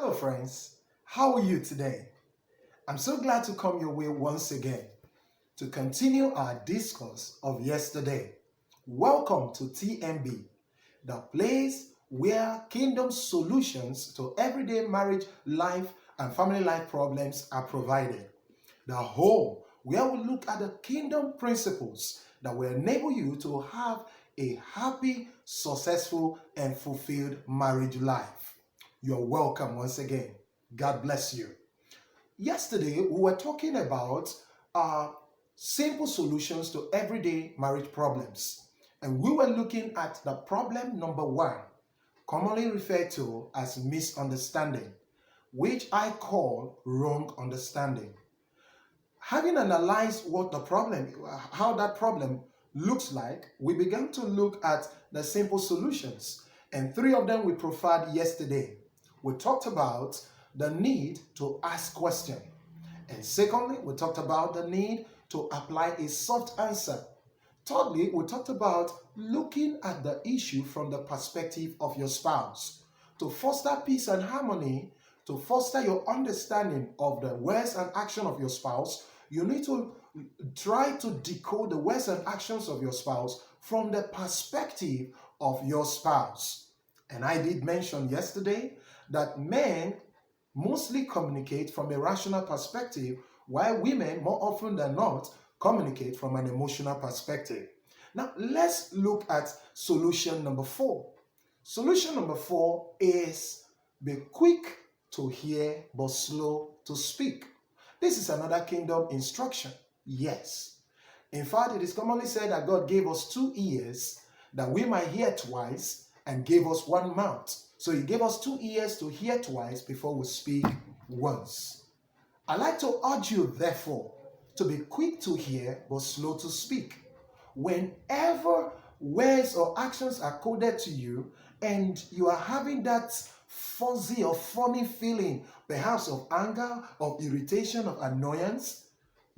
Hello friends, how are you today? I'm so glad to come your way once again to continue our discourse of yesterday. Welcome to TMB, the place where kingdom solutions to everyday marriage, life, and family life problems are provided. The home where we look at the kingdom principles that will enable you to have a happy, successful, and fulfilled marriage life. You're welcome once again. God bless you. Yesterday, we were talking about simple solutions to everyday marriage problems. And we were looking at the problem number one, commonly referred to as misunderstanding, which I call wrong understanding. Having analyzed how that problem looks like, we began to look at the simple solutions. And three of them we profiled yesterday. We talked about the need to ask questions. And secondly, we talked about the need to apply a soft answer. Thirdly, we talked about looking at the issue from the perspective of your spouse. To foster peace and harmony, to foster your understanding of the words and action of your spouse, you need to try to decode the words and actions of your spouse from the perspective of your spouse. And I did mention yesterday that men mostly communicate from a rational perspective, while women, more often than not, communicate from an emotional perspective. Now, let's look at solution number 4. Solution number 4 is be quick to hear but slow to speak. This is another kingdom instruction. Yes. In fact, it is commonly said that God gave us 2 ears that we might hear twice and gave us 1 mouth. So he gave us 2 ears to hear twice before we speak once. I like to urge you, therefore, to be quick to hear but slow to speak. Whenever words or actions are coded to you and you are having that fuzzy or funny feeling, perhaps of anger, of irritation, of annoyance,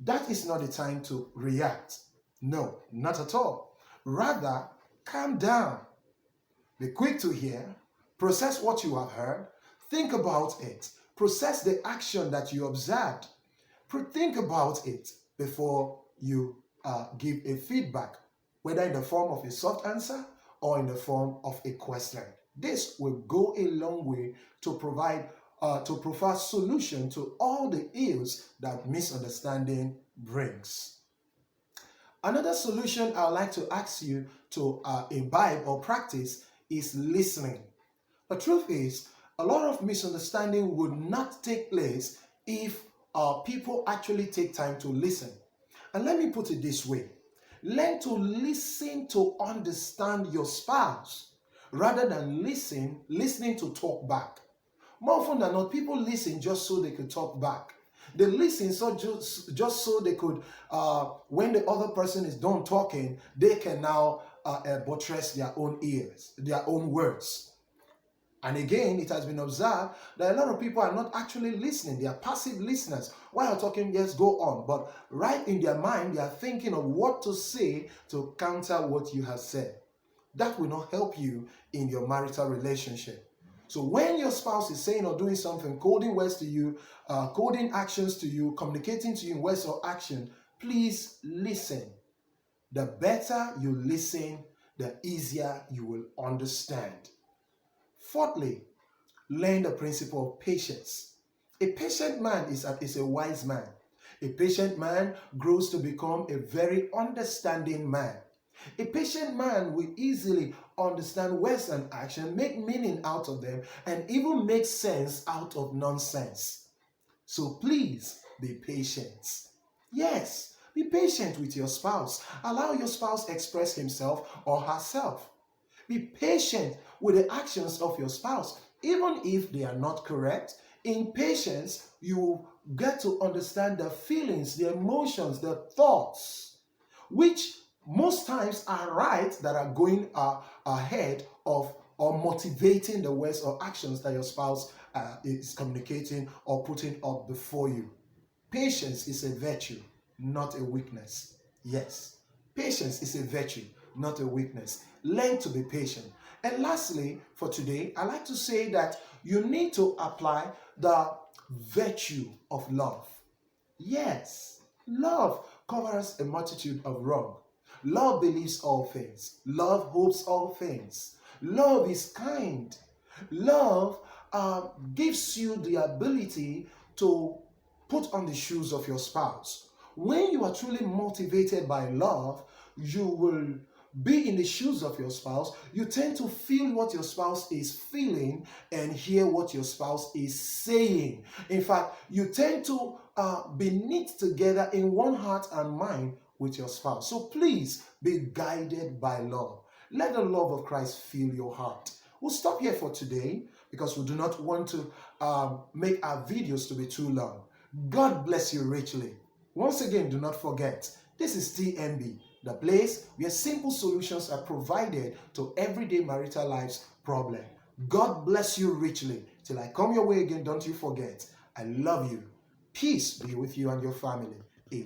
that is not the time to react. No, not at all. Rather, calm down. Be quick to hear. Process what you have heard. Think about it. Process the action that you observed. Think about it before you give a feedback, whether in the form of a soft answer or in the form of a question. This will go a long way to provide solution to all the ills that misunderstanding brings. Another solution I'd like to ask you to imbibe or practice is listening. The truth is, a lot of misunderstanding would not take place if people actually take time to listen. And let me put it this way. Learn to listen to understand your spouse rather than listening to talk back. More often than not, people listen just so they could talk back. They listen just so they could, when the other person is done talking, they can now buttress their own ears, their own words. And again, it has been observed that a lot of people are not actually listening. They are passive listeners. While you're talking, yes, go on. But right in their mind, they are thinking of what to say to counter what you have said. That will not help you in your marital relationship. So when your spouse is saying or doing something, coding words to you, coding actions to you, communicating to you in words or action, please listen. The better you listen, the easier you will understand. Fourthly, learn the principle of patience. A patient man is a wise man. A patient man grows to become a very understanding man. A patient man will easily understand words and action, make meaning out of them, and even make sense out of nonsense. So please be patient. Yes, be patient with your spouse. Allow your spouse express himself or herself. Be patient with the actions of your spouse, even if they are not correct. In patience, you get to understand the feelings, the emotions, the thoughts, which most times are right, that are going ahead of or motivating the words or actions that your spouse is communicating or putting up before you. Patience is a virtue, not a weakness. Yes, patience is a virtue, not a weakness. Learn to be patient. And lastly, for today, I like to say that you need to apply the virtue of love. Yes, love covers a multitude of wrong. Love believes all things. Love hopes all things. Love is kind. Love gives you the ability to put on the shoes of your spouse. When you are truly motivated by love, you will be in the shoes of your spouse. You tend to feel what your spouse is feeling and hear what your spouse is saying. In fact, you tend to be knit together in one heart and mind with your spouse. So please be guided by love. Let the love of Christ fill your heart. We'll stop here for today because we do not want to make our videos to be too long. God bless you richly. Once again, do not forget, this is TMB, the place where simple solutions are provided to everyday marital life's problem. God bless you richly. Till I come your way again, don't you forget, I love you. Peace be with you and your family.